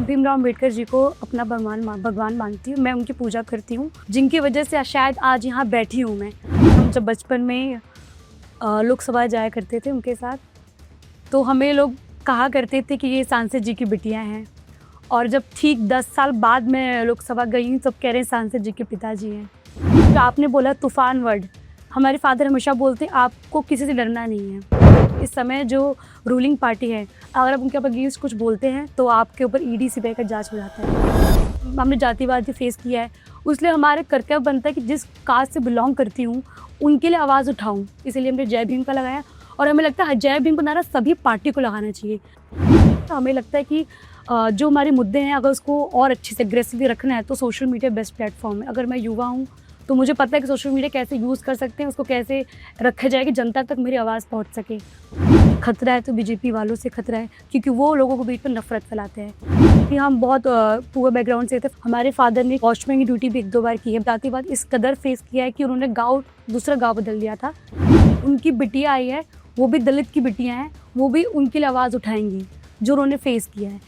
Doctor Bhimrao Ambedkar ji को अपना भगवान मानती हूँ। मैं उनकी पूजा करती हूँ, जिनकी वजह से शायद आज यहाँ बैठी हूँ मैं। हम जब बचपन में लोकसभा जाया करते थे उनके साथ, तो हमें लोग कहा करते थे कि ये सांसद जी की बिटियाँ हैं। और जब ठीक 10 साल बाद मैं लोकसभा गई हूँ, तब कह रहे हैं सांसद जी के पिताजी हैं। तो आपने बोला तूफान वर्ड, हमारे फादर हमेशा बोलते हैं आपको किसी से डरना नहीं है। इस समय जो रूलिंग पार्टी है, अगर आप उनके ऊपर अगेंस्ट कुछ बोलते हैं तो आपके ऊपर ईडी सीबीआई का जांच हो जाता है। हमने जातिवाद भी फेस किया है, इसलिए हमारे कर्तव्य बनता है कि जिस कास्ट से बिलोंग करती हूँ उनके लिए आवाज़ उठाऊँ। इसलिए हमने जय भीम का लगाया और हमें लगता है जय भीम का नारा सभी पार्टी को लगाना चाहिए। तो हमें लगता है कि जो हमारे मुद्दे हैं, अगर उसको और अच्छे से एग्रेसिवली रखना है तो सोशल मीडिया बेस्ट प्लेटफॉर्म है। अगर मैं युवा हूँ तो मुझे पता है कि सोशल मीडिया कैसे यूज़ कर सकते हैं, उसको कैसे रखा जाए कि जनता तक मेरी आवाज़ पहुँच सके। खतरा है तो बीजेपी वालों से खतरा है, क्योंकि वो लोगों को बीच में नफरत फैलाते हैं। कि हम बहुत पुअर बैकग्राउंड से थे। हमारे फादर ने वॉचमैन की ड्यूटी भी 1-2 बार की है। जातिवाद इस कदर फेस किया है कि उन्होंने दूसरा गाँव बदल दिया था। उनकी बिटिया आई है, वो भी दलित की बिटियाँ हैं, वो भी उनके लिए आवाज़ उठाएंगी जो उन्होंने फेस किया है।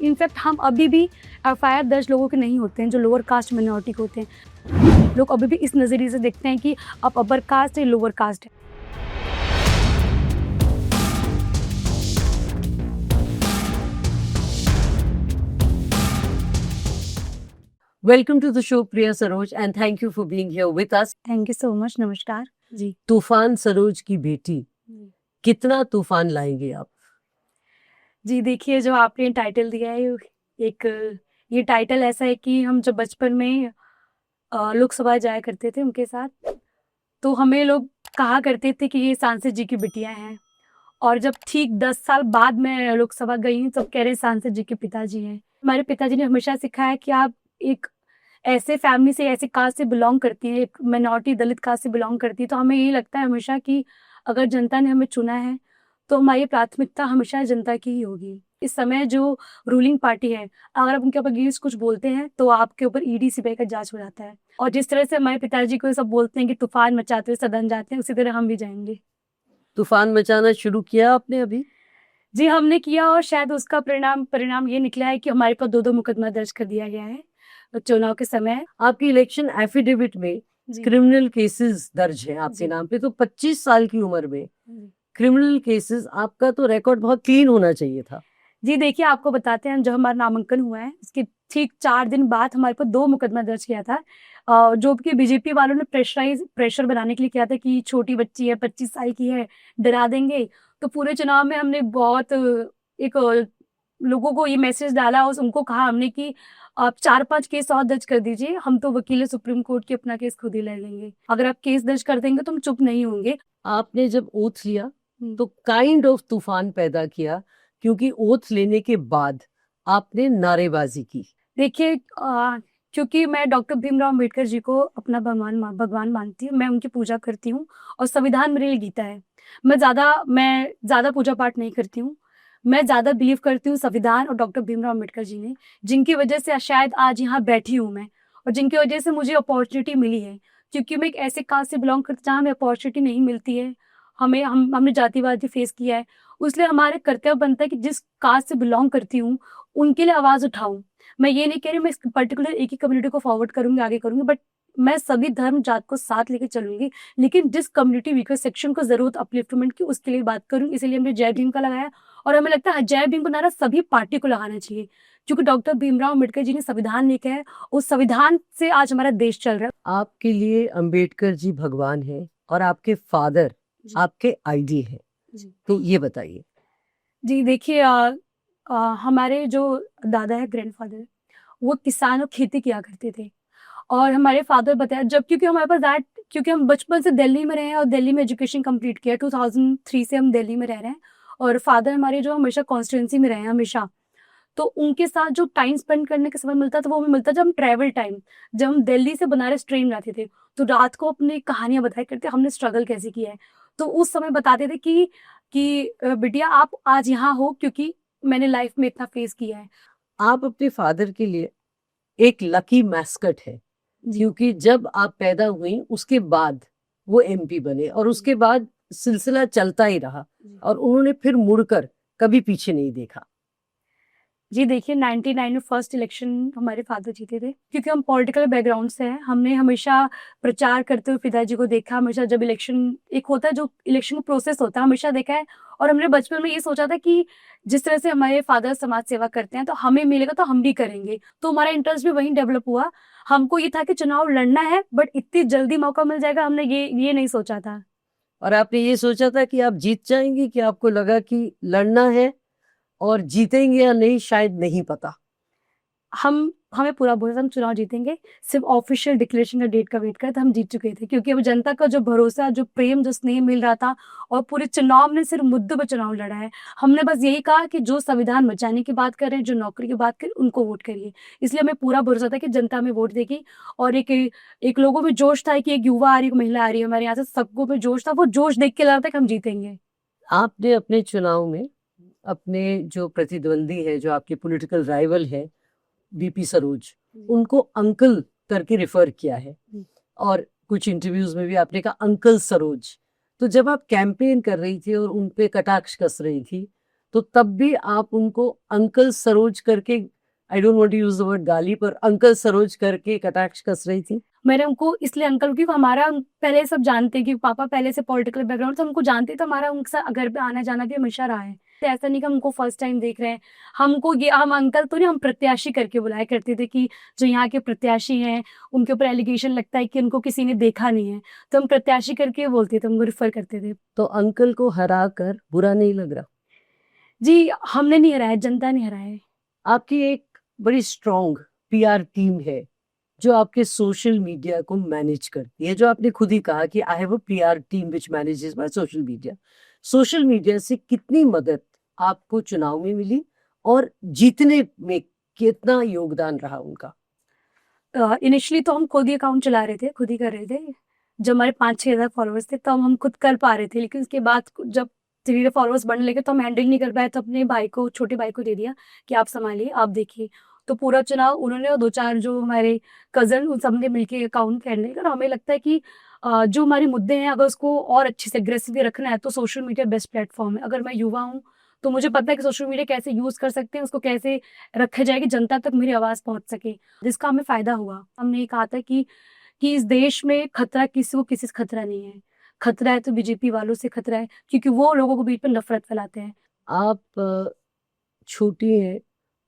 इनफैक्ट हम अभी भी एफआईआर दर्ज लोगों के नहीं होते हैं जो लोअर कास्ट माइनॉरिटी के होते हैं। लोग अभी भी इस नज़रिए से देखते हैं कि आप अपर कास्ट है, लोअर कास्ट है। Welcome to the show, Priya Saroj, and thank you for being here with us. Thank you so much. नमस्कार जी। तूफान सरोज की बेटी, कितना तूफान लाएंगे आप? जी देखिए, जो आपने टाइटल दिया है, ये टाइटल ऐसा है कि हम जब बचपन में लोकसभा जाया करते थे उनके साथ, तो हमें लोग कहा करते थे कि ये सांसद जी की बिटियाँ हैं। और जब ठीक 10 साल बाद मैं लोकसभा गई हूँ, तब कह रहे हैं सांसद जी के पिताजी हैं। हमारे पिताजी ने हमेशा सिखाया कि आप एक ऐसे फैमिली से, ऐसे कास्ट से बिलोंग करती हैं, एक माइनॉरिटी दलित कास्ट से बिलोंग करती है, तो हमें यही लगता है हमेशा कि अगर जनता ने हमें चुना है तो हमारी प्राथमिकता हमेशा जनता की ही होगी। इस समय जो रूलिंग पार्टी है, अगर आप उनके ऊपर अगेंस्ट कुछ बोलते हैं तो आपके ऊपर ईडी सीबीआई का जांच हो जाता है। और जिस तरह से हमारे पिताजी को सब बोलते हैं कि तूफान मचाते हुए सदन जाते हैं, उसी तरह हम भी जाएंगे। तूफान मचाना शुरू किया आपने अभी? जी, हमने किया और शायद उसका परिणाम ये निकला है कि हमारे पर 2-2 मुकदमा दर्ज कर दिया गया है चुनाव के समय। आपकी इलेक्शन एफिडेविट में जी। क्रिमिनल केसेस दर्ज हैं आपके जी। नाम पे, तो 25 साल की उम्र में जी। क्रिमिनल केसेस, आपका तो रिकॉर्ड बहुत क्लीन होना चाहिए था। जी देखिए, आपको बताते हैं, जब हमारा नामांकन हुआ है उसके ठीक 4 दिन बाद हमारे पर 2 मुकदमा दर्ज किया था। जो कि बीजेपी वालों ने प्रेशर बनाने के लिए किया था कि छोटी बच्ची है, 25 साल की है, डरा देंगे। तो पूरे चुनाव में हमने बहुत लोगों को ये मैसेज डाला और उनको कहा हमने कि आप 4-5 केस और दर्ज कर दीजिए, हम तो वकील है सुप्रीम कोर्ट के, अपना केस खुद ही लड़ लेंगे। अगर आप केस दर्ज कर देंगे तो हम चुप नहीं होंगे। आपने जब ओथ लिया तो काइंड ऑफ तूफान पैदा किया, क्योंकि ओथ लेने के बाद आपने नारेबाजी की। देखिए, क्योंकि मैं डॉक्टर भीमराव अम्बेडकर जी को अपना भगवान मानती हूँ, मैं उनकी पूजा करती हूँ और संविधान मेरे लिए गीता है। मैं ज़्यादा पूजा पाठ नहीं करती हूँ। मैं ज़्यादा बिलीव करती हूँ संविधान और डॉक्टर भीमराव अम्बेडकर जी ने, जिनकी वजह से शायद आज यहाँ बैठी हूँ मैं, और जिनकी वजह से मुझे अपॉर्चुनिटी मिली है। क्योंकि मैं एक ऐसे कास्ट से बिलोंग करती जहाँ हमें अपॉर्चुनिटी नहीं मिलती है। हमने जातिवाद भी फेस किया है, इसलिए हमारे कर्तव्य बनता है कि जिस कास्ट से बिलोंग करती हूँ उनके लिए आवाज़ उठाऊँ। मैं ये नहीं कह रही मैं इस पर्टिकुलर एक ही कम्युनिटी को फॉरवर्ड करूँगी, आगे करूँगी, बट मैं सभी धर्म जात को साथ लेके चलूँगी। लेकिन जिस कम्युनिटी वीकर सेक्शन को ज़रूरत अपलिफ्टमेंट की, उसके लिए बात करूँ। इसीलिए हमने जय भीम का लगाया और हमें लगता है जय भीम का नारा सभी पार्टी को लगाना चाहिए, क्योंकि डॉक्टर भीमराव अम्बेडकर जी ने संविधान लेके है, उस संविधान से आज हमारा देश चल रहा है। आपके लिए अंबेडकर जी भगवान है और आपके फादर आपके आईडी है, तो ये बताइए। जी देखिए, हमारे जो दादा है, ग्रैंडफादर, वो किसान और खेती किया करते थे। और हमारे फादर बताया, जब क्योंकि हमारे पास क्योंकि हम बचपन से दिल्ली में रहे हैं और दिल्ली में एजुकेशन कंप्लीट किया, 2003 से हम दिल्ली में रह रहे हैं। और फादर हमारे जो हमेशा कॉन्स्टिट्यूंसी में रहे हैं हमेशा, तो उनके साथ जो टाइम स्पेंड करने का समय मिलता था वो हमें मिलता जब हम ट्रैवल टाइम, जब हम दिल्ली से बनारस ट्रेन में आते थे, तो रात को अपनी कहानियां बताया करते, हमने स्ट्रगल कैसे किया है। तो उस समय बताते थे कि बिटिया आप आज यहाँ हो क्योंकि मैंने लाइफ में इतना फेस किया है। आप अपने फादर के लिए एक लकी मैस्कट है, क्योंकि जब आप पैदा हुई उसके बाद वो एमपी बने और उसके बाद सिलसिला चलता ही रहा और उन्होंने फिर मुड़कर कभी पीछे नहीं देखा। जी देखिए, 99 में फर्स्ट इलेक्शन हमारे फादर जीते थे। क्योंकि हम पॉलिटिकल बैकग्राउंड से हैं, हमने हमेशा प्रचार करते हुए पिताजी को देखा, हमेशा जब इलेक्शन एक होता है, जो इलेक्शन का प्रोसेस होता है, हमेशा देखा है। और हमने बचपन में ये सोचा था कि जिस तरह से हमारे फादर समाज सेवा करते हैं, तो हमें मिलेगा तो हम भी करेंगे। तो हमारा इंटरेस्ट भी वहीं डेवलप हुआ। हमको ये था कि चुनाव लड़ना है, बट इतनी जल्दी मौका मिल जाएगा, हमने ये नहीं सोचा था। और आपने ये सोचा था कि आप जीत जाएंगी, कि आपको लगा कि लड़ना है और जीतेंगे या नहीं शायद नहीं पता? हमें पूरा भरोसा था हम चुनाव जीतेंगे। सिर्फ ऑफिशियल डिक्लेरेशन का डेट का वेट कर था, हम जीत चुके थे। क्योंकि अब जनता का जो भरोसा, जो प्रेम, जो स्नेह मिल रहा था, और पूरे चुनाव में सिर्फ मुद्दों पे चुनाव लड़ा है। हमने बस यही कहा कि जो संविधान बचाने की बात कर रहे हैं, जो नौकरी की बात करें, उनको वोट करिए। इसलिए हमें पूरा भरोसा था कि जनता हमें वोट देगी। और एक लोगों में जोश था कि एक युवा आ रही है, एक महिला आ रही है हमारे यहाँ से, सबको में जोश था। वो जोश देख के लगा था कि हम जीतेंगे। आपने अपने चुनाव में अपने जो प्रतिद्वंदी है, जो आपके पॉलिटिकल राइवल है, बीपी सरोज, उनको अंकल करके रिफर किया है। और कुछ इंटरव्यूज में भी आपने कहा अंकल सरोज। तो जब आप कैंपेन कर रही थी और उन पे कटाक्ष कस रही थी, तो तब भी आप उनको अंकल सरोज करके, I don't want to use the word गाली, पर अंकल सरोज करके कटाक्ष कस रही थी? मैंने उनको इसलिए अंकल, क्योंकि हमारा पहले सब जानते हैं कि पापा पहले से पॉलिटिकल बैकग्राउंड से हमको जानते, तो हमारा उनके साथ घर पे आना जाना भी हमेशा रहा है। तो ऐसा नहीं कि हमको फर्स्ट टाइम देख रहे हैं। हमको ये, हम अंकल तो नहीं, हम प्रत्याशी करके बुलाया करते थे कि जो यहाँ के प्रत्याशी हैं, उनके ऊपर एलिगेशन लगता है कि उनको किसी ने देखा नहीं है, तो हम प्रत्याशी करके बोलते थे, हमको रिफर करते थे। तो अंकल को हरा कर बुरा नहीं लग रहा? जी, हमने नहीं हराया, जनता ने हराया है। आपकी एक बड़ी स्ट्रॉन्ग पीआर टीम है जो आपके सोशल मीडिया को मैनेज करती है, जो आपने खुद ही कहा कि I have a PR team which manages my social media. Social media से कितनी मदद आपको चुनाव में मिली और जीतने में कितना योगदान रहा उनका? इनिशियली तो हम खुद ही अकाउंट चला रहे थे, खुद ही कर रहे थे। जब हमारे 5-6 हज़ार फॉलोअर्स थे, तब हम खुद कर पा रहे थे। लेकिन उसके बाद जब धीरे फॉलोअर्स बढ़ने लगे, तो हम हैंडल नहीं कर पाए, तो अपने भाई को, छोटे भाई को दे दिया कि आप संभालिए, आप देखिए। तो पूरा चुनाव उन्होंने और 2-4 जो हमारे कज़न, उन सब ने मिलके अकाउंट हैंडल करा। हमें लगता है कि जो हमारे मुद्दे हैं, अगर उसको और अच्छे से एग्रेसिवली रखना है, तो सोशल मीडिया बेस्ट प्लेटफॉर्म है। अगर मैं युवा हूँ, तो मुझे पता है कि सोशल मीडिया कैसे यूज़ कर सकते हैं, उसको कैसे रखा जाए कि जनता तक मेरी आवाज़ पहुँच सके, जिसका हमें फ़ायदा हुआ। हमने ये कहा था कि इस देश में खतरा किसी को किसी से खतरा नहीं है। खतरा है तो बीजेपी वालों से खतरा है, क्योंकि वो लोगों के बीच में नफ़रत फैलाते हैं। आप छोटी हैं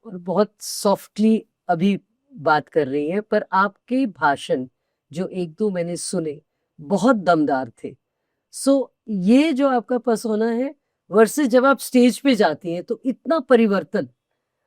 और बहुत सॉफ्टली अभी बात कर रही हैं, पर आपके भाषण जो एक दो मैंने सुने बहुत दमदार थे। सो ये जो आपका पर्सोना है, वर्सेस जब आप स्टेज पे जाती हैं तो इतना परिवर्तन,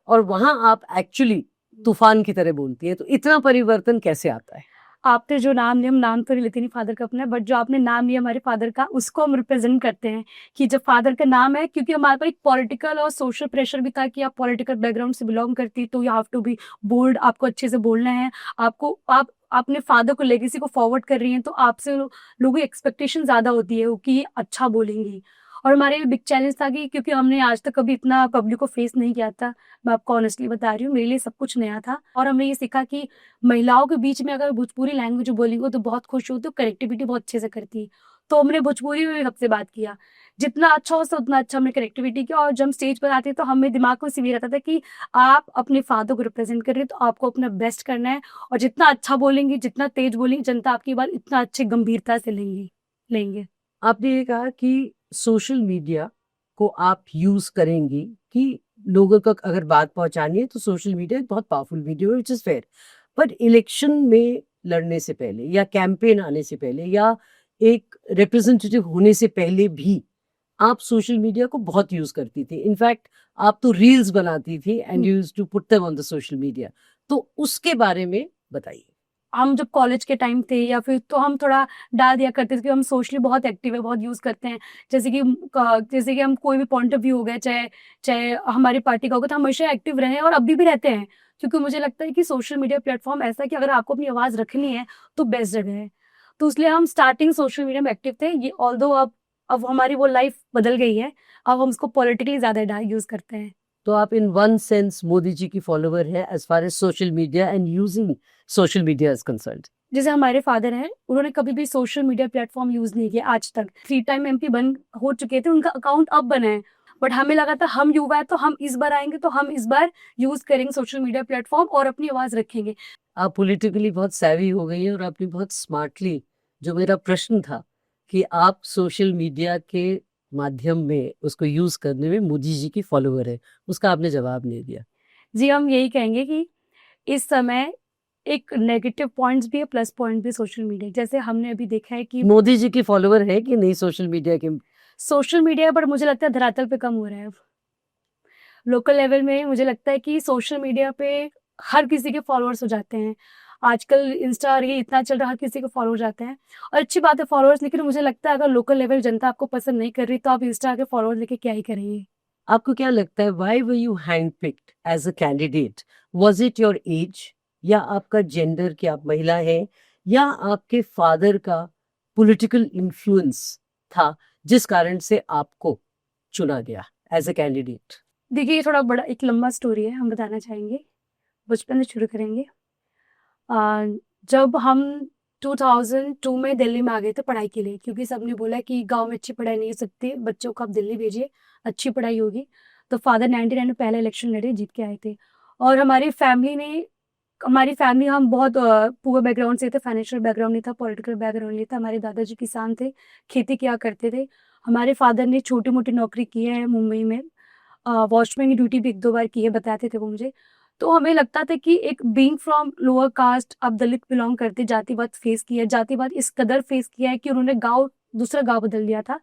और वहां आप एक्चुअली तूफान की तरह बोलती है, तो इतना परिवर्तन कैसे आता है? आपने जो नाम लिया, हम नाम तो नहीं लेते नहीं फादर का अपना, बट जो आपने नाम लिया हमारे फादर का, उसको हम रिप्रेजेंट करते हैं कि जब फादर का नाम है, क्योंकि हमारे पर एक पॉलिटिकल और सोशल प्रेशर भी था कि आप पॉलिटिकल बैकग्राउंड से बिलोंग करती, तो you have to be bold, आपको अच्छे से बोलना है। आपको आप अपने फादर को, लेगेसी को फॉरवर्ड कर रही हैं, तो आपसे लोगों की एक्सपेक्टेशन ज़्यादा होती है कि ये अच्छा बोलेंगी। और हमारे बिग चैलेंज था कि क्योंकि हमने आज तक कभी इतना पब्लिक को फेस नहीं किया था, मैं आपको ऑनेस्टली बता रही हूँ, मेरे लिए सब कुछ नया था। और हमने ये सीखा कि महिलाओं के बीच में अगर भोजपुरी लैंग्वेज बोलेंगे तो बहुत खुश होती है, कनेक्टिविटी बहुत अच्छे से करती है। तो हमने भोजपुरी में भी सबसे बात किया, जितना अच्छा हो सकता उतना अच्छा हमने कनेक्टिविटी किया। और जब हम स्टेज पर आते तो हमें दिमाग में सिर्फ ये रहता था कि आप अपने फादर को रिप्रेजेंट कर रहे हैं, तो आपको अपना बेस्ट करना है। और जितना अच्छा बोलेंगे, जितना तेज बोलेंगे, जनता आपकी बात इतना अच्छे गंभीरता से लेंगे। आपने ये कहा कि सोशल मीडिया को आप यूज करेंगी कि लोगों तक अगर बात पहुंचानी है, तो सोशल मीडिया एक बहुत पावरफुल मीडिया है, which is fair. But election में लड़ने से पहले या कैंपेन आने से पहले या एक रिप्रेजेंटेटिव होने से पहले भी आप सोशल मीडिया को बहुत यूज करती थी। इनफैक्ट आप तो रील्स बनाती थी and use to put them on the social media. तो उसके बारे में बताइए। हम जब कॉलेज के टाइम थे या फिर, तो हम थोड़ा डाल दिया करते थे कि हम सोशली बहुत एक्टिव है, बहुत यूज़ करते हैं। जैसे कि हम कोई भी पॉइंट ऑफ व्यू हो गया, चाहे चाहे हमारी पार्टी का होगा, तो हम हमेशा एक्टिव रहे और अभी भी रहते हैं। क्योंकि मुझे लगता है कि सोशल मीडिया प्लेटफॉर्म ऐसा है कि अगर आपको अपनी आवाज़ रखनी है, तो बेस्ट जगह है। तो इसलिए हम स्टार्टिंग सोशल मीडिया में एक्टिव थे। ये ऑल्दो अब हमारी वो लाइफ बदल गई है, अब हम उसको पॉलिटिकली ज़्यादा यूज़ करते हैं। तो आप in one sense Modi ji की फॉलोवर हैं as far as social media and using social media is concerned. जैसे हमारे फादर हैं, उन्होंने कभी भी सोशल मीडिया प्लेटफॉर्म यूज़ नहीं किया आज तक। 3 टाइम एमपी बन हो चुके थे, उनका अकाउंट अब बना है, बट हमें लगा था हम युवा है तो हम इस बार आएंगे, तो हम इस बार यूज करेंगे सोशल मीडिया प्लेटफॉर्म और अपनी आवाज रखेंगे। आप पॉलिटिकली बहुत सैवी हो गई हैं और आपने बहुत स्मार्टली, जो मेरा प्रश्न था कि आप सोशल मीडिया के माध्यम में उसको यूज करने में मोदी जी की फॉलोअर है, उसका आपने जवाब नहीं दिया। जी, हम यही कहेंगे कि इस समय एक नेगेटिव पॉइंट्स भी है, प्लस पॉइंट भी सोशल मीडिया। जैसे हमने अभी देखा है कि मोदी जी की फॉलोअर है कि नहीं सोशल मीडिया के? सोशल मीडिया पर मुझे लगता है धरातल पे कम हो रहा है अब। लोकल लेवल में मुझे लगता है कि सोशल मीडिया पे हर किसी के फॉलोअर्स हो जाते हैं। आजकल इंस्टा रील इतना चल रहा है, हर किसी के फॉलो हो जाते हैं और अच्छी बात है फॉलोअर्स, लेकिन मुझे लगता है अगर लोकल लेवल जनता आपको पसंद नहीं कर रही तो आप इंस्टा के फॉलोअर्स लेके क्या ही करेंगे। आपको क्या लगता है, why were you handpicked as a candidate? Was it your age, या आपका जेंडर कि आप महिला हैं, या आपके फादर का पॉलिटिकल इन्फ्लुएंस था जिस कारण से आपको चुना गया एज अ कैंडिडेट? देखिए, ये थोड़ा बड़ा एक लंबा स्टोरी है, हम बताना चाहेंगे। बचपन से शुरू करेंगे। अ, जब हम 2002 में दिल्ली में आ गए थे पढ़ाई के लिए, क्योंकि सबने बोला कि गांव में अच्छी पढ़ाई नहीं हो सकती, बच्चों को आप दिल्ली भेजिए, अच्छी पढ़ाई होगी। तो फादर 99 में पहला इलेक्शन लड़े, जीत के आए थे। और हमारी फैमिली, हम बहुत पुअर बैकग्राउंड से थे, फाइनेंशियल बैकग्राउंड नहीं था, पॉलिटिकल बैकग्राउंड नहीं था। हमारे दादाजी किसान थे, खेती किया करते थे। हमारे फादर ने छोटी मोटी नौकरी की है मुंबई में, वॉचमैन की ड्यूटी भी 1-2 बार की है, बताते थे वो मुझे। तो हमें लगता था कि एक बीइंग फ्रॉम लोअर कास्ट, अब दलित बिलोंग करते, जातिवाद फेस किया है, जातिवाद इस कदर फेस किया है कि उन्होंने गाँव, दूसरा गाँव बदल दिया था।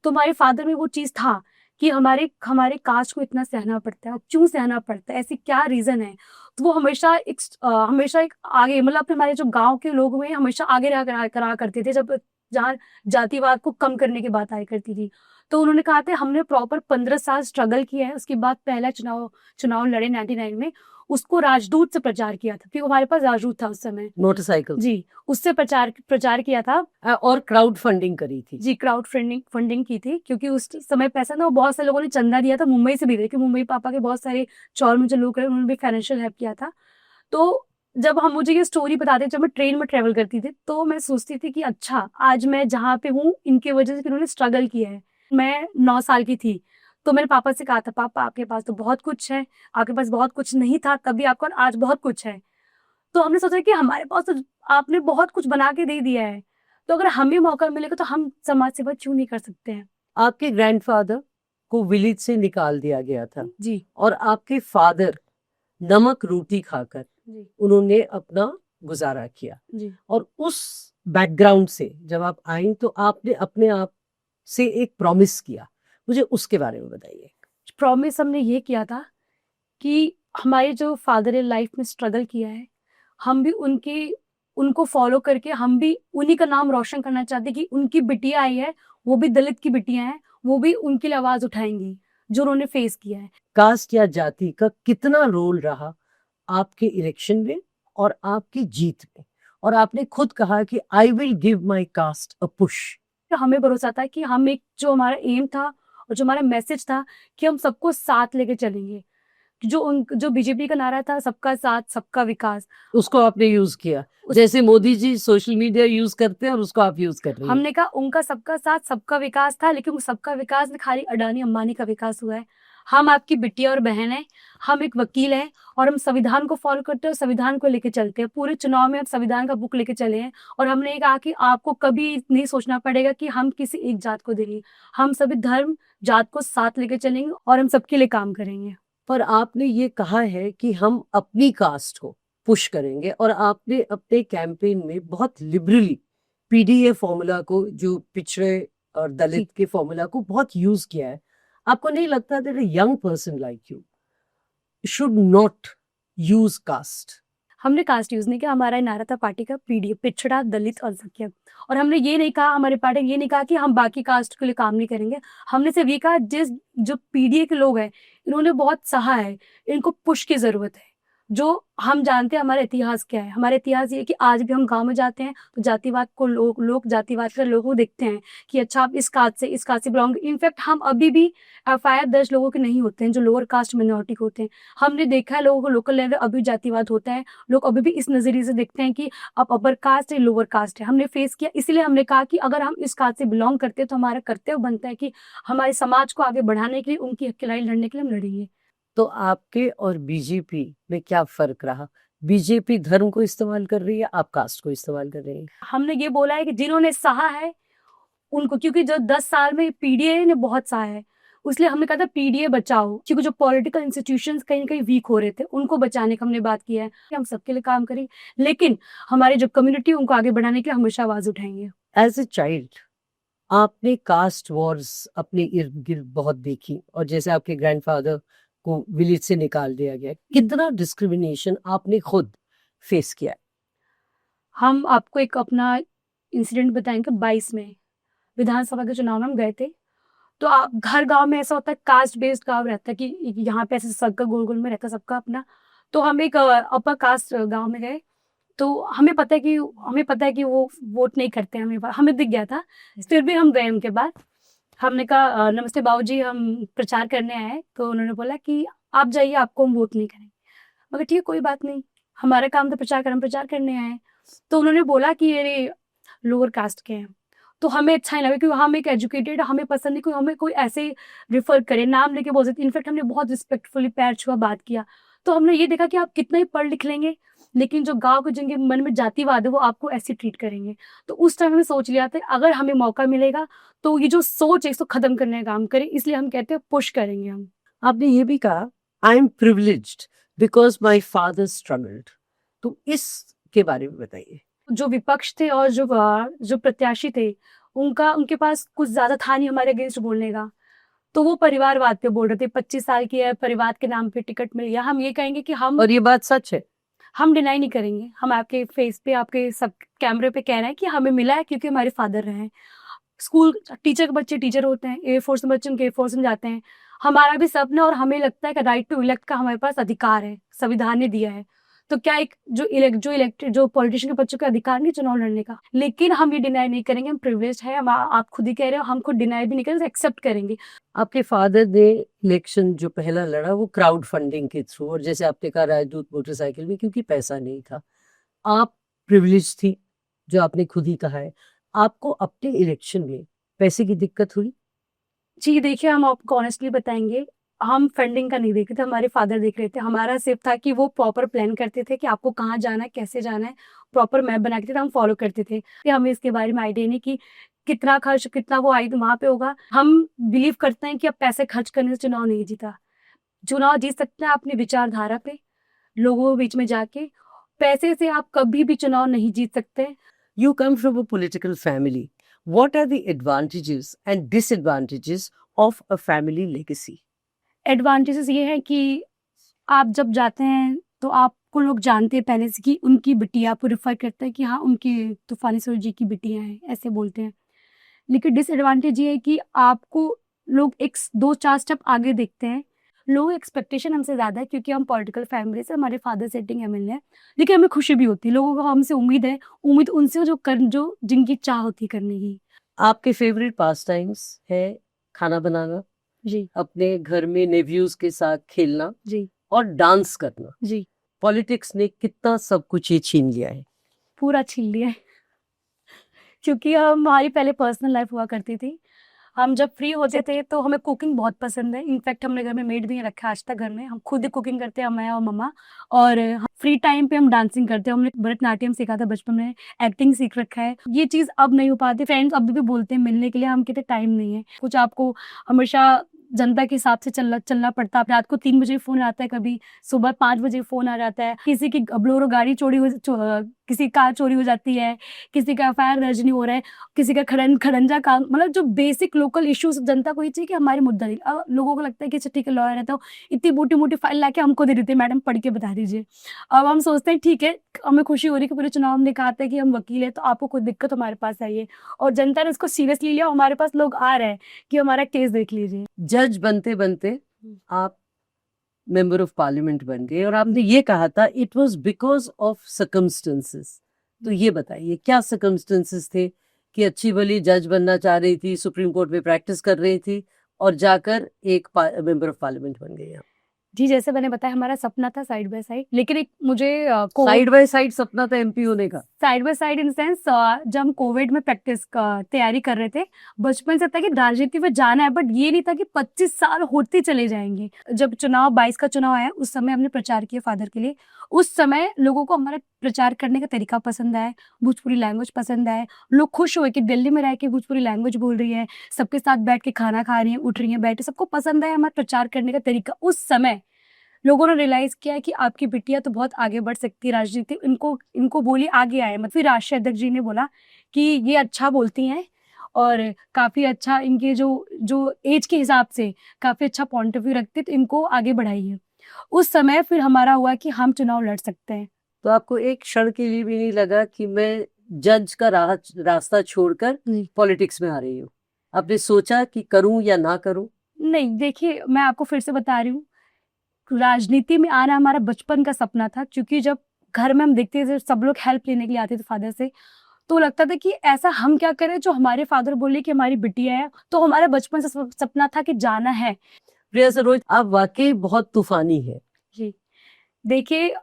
तो हमारे फादर में वो चीज़ था कि हमारे हमारे कास्ट को इतना सहना पड़ता है, क्यों सहना पड़ता है, ऐसी क्या रीज़न है? तो वो हमेशा एक आगे, मतलब अपने हमारे जो गाँव के लोग हुए हमेशा आगे रहा करा करा करते थे, जब जहाँ जातिवाद को कम करने की बात आया करती थी। तो उन्होंने कहा था हमने प्रॉपर 15 साल स्ट्रगल किया है, उसके बाद पहला चुनाव लड़े 99 में, उसको राजदूत से प्रचार किया था, क्योंकि हमारे पास राजदूत था उस समय। मोटरसाइकिल? जी, उससे प्रचार किया था। और क्राउड फंडिंग करी थी? जी, क्राउड फंडिंग की थी, क्योंकि उस समय पैसा ना, बहुत सारे लोगों ने चंदा दिया था, मुंबई से भी थे, कि मुंबई पापा के बहुत सारे चौर में जो लोग रहे उन्होंने भी फाइनेंशियल हेल्प किया था। तो जब हम मुझे ये स्टोरी बताते, जब मैं ट्रेन में ट्रेवल करती थी, तो मैं सोचती थी कि अच्छा, आज मैं जहाँ पे हूँ इनकी वजह से, कि उन्होंने स्ट्रगल किया है। मैं 9 साल की थी, तो मैंने पापा से कहा था, पापा आपके पास तो बहुत कुछ है, आपके पास बहुत कुछ नहीं था तभी आपको, आज बहुत कुछ है। तो हमने सोचा कि हमारे पास तो आपने बहुत कुछ बना के दे दिया है, तो अगर हमें मौका मिलेगा तो हम समाज सेवा क्यों नहीं कर सकते हैं। आपके ग्रैंडफादर को विलेज से निकाल दिया गया था जी और आपके फादर नमक रोटी खाकर जी उन्होंने अपना गुजारा किया। जी और उस बैकग्राउंड से जब आप आई तो आपने अपने आप से एक प्रॉमिस किया, मुझे उसके बारे में बताइए। प्रॉमिस हमने ये किया था कि हमारे जो फादर ने लाइफ में स्ट्रगल किया है, हम भी उनको फॉलो करके हम भी उन्हीं का नाम रोशन करना चाहते, कि उनकी बिटिया आई है, वो भी दलित की बिटियां हैं, वो भी उनके लिए आवाज उठाएंगी जो उन्होंने फेस किया है। कास्ट या जाति का कितना रोल रहा आपके इलेक्शन में और आपकी जीत में? और आपने खुद कहा कि I will give my caste a push. तो हमें भरोसा था कि हम एक, जो हमारा एम था और जो हमारा मैसेज था, कि हम सबको साथ लेके चलेंगे। जो बीजेपी का नारा था, सबका साथ सबका विकास, उसको आपने यूज किया, जैसे Modi ji social media use करते हैं और उसको आप यूज कर रहे हैं। हमने कहा उनका सबका साथ सबका विकास था, लेकिन वो सबका विकास में खाली अडानी अंबानी का विकास हुआ है। हम आपकी बिटिया और बहन है, हम एक वकील हैं और हम संविधान को फॉलो करते हैं और संविधान को लेके चलते हैं। पूरे चुनाव में हम संविधान का बुक लेके चले हैं और हमने ये कहा कि आपको कभी नहीं सोचना पड़ेगा कि हम किसी एक जात को देंगे, हम सभी धर्म जात को साथ लेके चलेंगे और हम सबके लिए काम करेंगे। पर आपने ये कहा है कि हम अपनी कास्ट को पुश करेंगे और आपने अपने कैंपेन में बहुत लिबरली पीडीए फॉर्मूला को, जो पिछड़े और दलित के फॉर्मूला को बहुत यूज किया है। आपको नहीं लगता that a young person like you should not use caste? हमने कास्ट यूज नहीं किया, हमारा नारा था पार्टी का पीडीए, पिछड़ा दलित और अल्पसंख्यक। और हमने ये नहीं कहा, हमारी पार्टी ने ये नहीं कहा कि हम बाकी कास्ट के लिए काम नहीं करेंगे। हमने सिर्फ ये कहा, जो पीडीए के लोग हैं इन्होंने बहुत सहा है, इनको पुश की जरूरत है। जो हम जानते हैं हमारा इतिहास क्या है। हमारा इतिहास ये है कि आज भी हम गाँव में जाते हैं तो जातिवाद को लोग जातिवाद के लोगों को देखते हैं कि अच्छा आप इस कास्ट से बिलोंग। इनफैक्ट हम अभी भी एफआईआर दर्ज लोगों के नहीं होते हैं जो लोअर कास्ट माइनॉरिटी के होते हैं। हमने देखा है लोगों को लोकल लेवल अभी जातिवाद होता है। लोग अभी भी इस नजरिए से देखते हैं कि आप अपर कास्ट है लोअर कास्ट है। हमने फेस किया, इसलिए हमने कहा कि अगर हम इस कास्ट से बिलोंग करते हैं तो हमारा कर्तव्य बनता है कि हमारे समाज को आगे बढ़ाने के लिए, उनकी हक की लड़ाई लड़ने के लिए हम लड़ेंगे। तो आपके और बीजेपी में क्या फर्क रहा? बीजेपी धर्म को इस्तेमाल कर रही है, आप कास्ट को इस्तेमाल कर रहे हैं। हमने ये बोला है कि जिन्होंने सहा है उनको, क्योंकि जो 10 साल में पीडीए ने बहुत सहा है, इसलिए हमने कहा था पीडीए बचाओ, क्योंकि जो पॉलिटिकल इंस्टीट्यूशंस कहीं ना कहीं वीक हो रहे थे उनको बचाने का हमने बात किया है कि हम सबके लिए काम करें, लेकिन हमारी जो कम्युनिटी उनको आगे बढ़ाने के लिए हमेशा आवाज उठाएंगे। एज ए चाइल्ड आपने कास्ट वॉर्स अपने इर्द गिर्द बहुत देखी, और जैसे आपके ग्रैंडफादर को विलेज से निकाल दिया गया, कितना डिस्क्रिमिनेशन आपने खुद फेस किया है? हम आपको एक अपना इंसिडेंट बताएंगे। 22 में विधानसभा के चुनाव में हम गए थे, तो आप हर गांव में ऐसा होता है, कास्ट बेस्ड गांव रहता है कि यहाँ पे ऐसे सर्कल गोल गोल में रहता है सबका अपना। तो हम एक अपर कास्ट गांव में गए, तो हमें पता है कि वो वोट नहीं करते हैं, हमें दिख गया था। फिर भी हम गए उनके बाद। हमने कहा नमस्ते बाबूजी, हम प्रचार करने आए हैं। तो उन्होंने बोला कि आप जाइए, आपको हम वोट नहीं करेंगे। मगर ठीक है, कोई बात नहीं, हमारा काम तो प्रचार हम प्रचार करने आए हैं। तो उन्होंने बोला कि ये लोअर कास्ट के हैं, तो हमें अच्छा नहीं लगा क्योंकि हम एक एजुकेटेड, हमें पसंद नहीं कोई हमें कोई ऐसे रिफर करे, नाम लेके बोल सकते। इनफैक्ट हमने बहुत रिस्पेक्टफुली पैर छुआ बात किया। तो हमने ये देखा कि आप कितना ही पढ़ लिख लेंगे, लेकिन जो गांव के जिनके मन में जातिवाद है वो आपको ऐसे ट्रीट करेंगे। तो उस टाइम हमें सोच लिया था अगर हमें मौका मिलेगा तो ये जो सोच है इसको खत्म करने का काम करें, इसलिए हम कहते हैं पुश करेंगे हम। आपने ये भी कहा I am privileged because my father struggled, तो इसके बारे में बताइए। जो विपक्ष थे और जो प्रत्याशी थे, उनके पास कुछ ज्यादा था नहीं हमारे अगेंस्ट बोलने का। तो वो परिवारवाद पे बोल रहे थे, 25 साल की है, परिवार के नाम पे टिकट मिल गया। हम ये कहेंगे कि और ये बात सच है, हम डिनाई नहीं करेंगे। हम आपके फेस पे, आपके सब कैमरे पे कह रहे हैं कि हमें मिला है क्योंकि हमारे फादर रहे हैं। स्कूल टीचर के बच्चे टीचर होते हैं, एयरफोर्स में बच्चे उनके एयरफोर्स में जाते हैं। हमारा भी सपना, और हमें लगता है कि राइट टू इलेक्ट का हमारे पास अधिकार है, संविधान ने दिया है। तो क्या एक जो पॉलिटिशियन के बच्चों का अधिकार नहीं चुनाव लड़ने का, लेकिन हम ये डिनाई नहीं करेंगे, हम प्रिविलेज है। हम आप खुद ही कह रहे हो, हम खुद डिनाई भी नहीं करेंगे, एक्सेप्ट करेंगे। आपके फादर ने इलेक्शन जो पहला लड़ा वो क्राउड फंडिंग के थ्रू, और जैसे आपने कहा राजदूत मोटरसाइकिल में, क्योंकि पैसा नहीं था। आप प्रिविलेज थी, जो आपने खुद ही कहा है। आपको अपने इलेक्शन में पैसे की दिक्कत हुई? जी देखिए, हम आपको ऑनेस्टली बताएंगे, हम फंडिंग का नहीं देख रहे थे, हमारे फादर देख रहे थे। हमारा सिर्फ था कि वो प्रॉपर प्लान करते थे कि आपको कहाँ जाना है, कैसे जाना है, प्रॉपर मैप बना के थे, हम फॉलो करते थे। कि हमें इसके बारे में आइडिया नहीं कि कितना खर्च, कितना वो आई वहां पे होगा। हम बिलीव करते हैं कि अब पैसे खर्च करने से चुनाव नहीं जीता। चुनाव जीत सकते हैं अपनी विचारधारा पे, लोगों के बीच में जाके। पैसे से आप कभी भी चुनाव नहीं जीत सकते। You come from a political family. What are the advantages and disadvantages of a family legacy? Advantages ये है कि आप जब जाते हैं तो आपको लोग जानते हैं पहले से कि उनकी बिटिया, आपको रेफर करता है कि हाँ उनकी तूफानी सूरज जी की बिटियां हैं, ऐसे बोलते हैं। लेकिन डिसएडवांटेज ये है कि आपको लोग एक 2-4 स्टेप आगे देखते हैं। लोग एक्सपेक्टेशन हमसे ज़्यादा है क्योंकि हम पॉलिटिकल फैमिली से, हमारे फादर सेटिंग एमएलए हैं। लेकिन हमें खुशी भी होती है, लोगों को हमसे उम्मीद है, उम्मीद उनसे हो जो जिनकी चाह होती है करने की। आपके फेवरेट पास टाइम्स है खाना बनाना, जी अपने घर में नेव्यूज के साथ खेलना, जी और डांस करना। जी, पॉलिटिक्स ने कितना सब कुछ ये छीन लिया है। पूरा छीन लिया है। क्योंकि हमारी पहले पर्सनल लाइफ हुआ करती थी। हम जब फ्री होते थे तो हमें कुकिंग बहुत पसंद है। इनफैक्ट हमने घर में मेड भी नहीं रखा आज तक घर में, हम खुद ही कुकिंग करते हैं, मैं और मम्मा। और फ्री टाइम पे हम डांसिंग करते हैं। हमने भरतनाट्यम सीखा था बचपन में, एक्टिंग सीख रखा है। ये चीज़ अब नहीं हो पाती। फ्रेंड्स अभी भी बोलते हैं मिलने के लिए, हम कहते टाइम नहीं है। कुछ आपको हमेशा जनता के हिसाब से चलना पड़ता है। रात को 3 बजे फ़ोन आता है, कभी सुबह 5 बजे फ़ोन आ जाता है। किसी की बोलेरो गाड़ी किसी कार चोरी हो जाती है, किसी का एफआईआर दर्ज नहीं हो रहा है, किसी का खड़ंजा काम, मतलब जो बेसिक लोकल इश्यूज जनता को ये चाहिए कि हमारे मुद्दा नहीं। अब लोगों को लगता है कि अच्छा ठीक है, लॉयर है तो इतनी मोटी मोटी फाइल लाके हमको दे देते हैं, मैडम पढ़ के बता दीजिए। अब हम सोचते हैं ठीक है, हमें खुशी हो रही है कि पूरे चुनाव हमने कहा था कि हम वकील है, तो आपको कोई दिक्कत हमारे पास आइए। और जनता ने उसको सीरियसली लिया, हमारे पास लोग आ रहे हैं कि हमारा केस देख लीजिए। जज बनते बनते आप मेंबर ऑफ पार्लियामेंट बन गए, और आपने ये कहा था it was because of circumstances. तो ये बताइए क्या सर्कमस्टेंसेस थे कि अच्छी भली जज बनना चाह रही थी, सुप्रीम कोर्ट में प्रैक्टिस कर रही थी और जाकर एक मेंबर ऑफ पार्लियामेंट बन गई आप? जी, जैसे मैंने बताया हमारा सपना था साइड बाय साइड, लेकिन एक मुझे साइड बाय साइड सपना था एमपी होने का? Side by side in sense जब हम कोविड में प्रैक्टिस का तैयारी कर रहे थे, बचपन से था कि राजनीति में जाना है, बट ये नहीं था कि 25 साल होते चले जाएंगे। जब चुनाव 22 का चुनाव आया, उस समय हमने प्रचार किया फादर के लिए। उस समय लोगों को हमारा प्रचार करने का तरीका पसंद आया, भोजपुरी लैंग्वेज पसंद आया। लोग खुश हुए कि दिल्ली में रह के भोजपुरी लैंग्वेज बोल रही है, सबके साथ बैठ के खाना खा रही है, उठ रही है, बैठे, सबको पसंद आया हमारा प्रचार करने का तरीका। उस समय लोगों ने रियलाइज किया कि आपकी बिटिया तो बहुत आगे बढ़ सकती है राजनीति, इनको इनको बोलिए आगे आए। मतलब फिर राष्ट्रीय अध्यक्ष जी ने बोला कि ये अच्छा बोलती हैं और काफ़ी अच्छा इनके जो जो एज के हिसाब से काफ़ी अच्छा पॉइंट ऑफ व्यू रखते, तो इनको आगे बढ़ाइए। उस समय फिर हमारा हुआ कि हम चुनाव लड़ सकते हैं। तो आपको एक क्षण के लिए भी नहीं लगा कि मैं जज का रास्ता छोड़कर नहीं। पॉलिटिक्स में आ रही हूँ? आपने सोचा कि करूं या ना करूं? नहीं, देखिए मैं आपको फिर से बता रही हूँ, राजनीति में आना हमारा बचपन का सपना था, क्योंकि जब घर में हम देखते थे सब लोग हेल्प लेने के लिए आते थे फादर से, तो लगता था कि ऐसा हम क्या करें जो हमारे फादर बोले कि हमारी बिटिया है, तो हमारा बचपन से सपना था कि जाना है। प्रिया सरोज, आप वाकई बहुत तूफानी है। जी, देखिए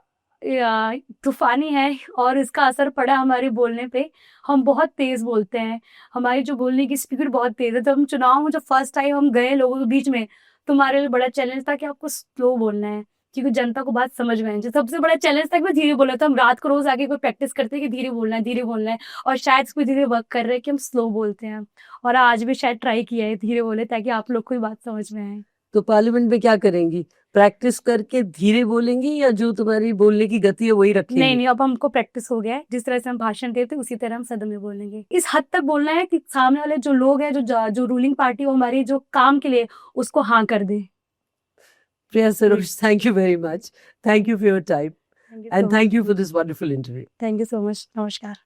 तूफानी है और इसका असर पड़ा हमारे बोलने पे। हम बहुत तेज बोलते हैं, हमारी जो बोलने की स्पीड बहुत तेज है। जब हम चुनाव में जब फर्स्ट टाइम हम गए लोगों के बीच में, तो हमारे लिए बड़ा चैलेंज था कि आपको स्लो बोलना है, क्योंकि जनता को बात समझ में आए। सबसे बड़ा चैलेंज था कि मैं धीरे बोला था। हम रात को रोज आके कोई प्रैक्टिस करते हैं कि धीरे बोलना है, धीरे बोलना है, और शायद इस पे धीरे वर्क कर रहे हैं कि हम स्लो बोलते हैं। और आज भी शायद ट्राई किया है धीरे बोले, ताकि आप लोग को भी बात समझ में आए। तो पार्लियामेंट में क्या करेंगी? प्रैक्टिस करके धीरे बोलेंगी या जो तुम्हारी बोलने की गति है वही रखेंगी? नहीं, अब हमको प्रैक्टिस हो गया है। जिस तरह से हम भाषण देते हैं उसी तरह हम सदन में बोलेंगे। इस हद तक बोलना है कि सामने वाले जो लोग हैं, जो रूलिंग पार्टी, वो हमारी जो काम के लिए उसको हाँ कर दे। Priya Saroj, thank you very much. Thank you for your time thank you and thank you for this wonderful interview. Thank you so much. नमस्कार।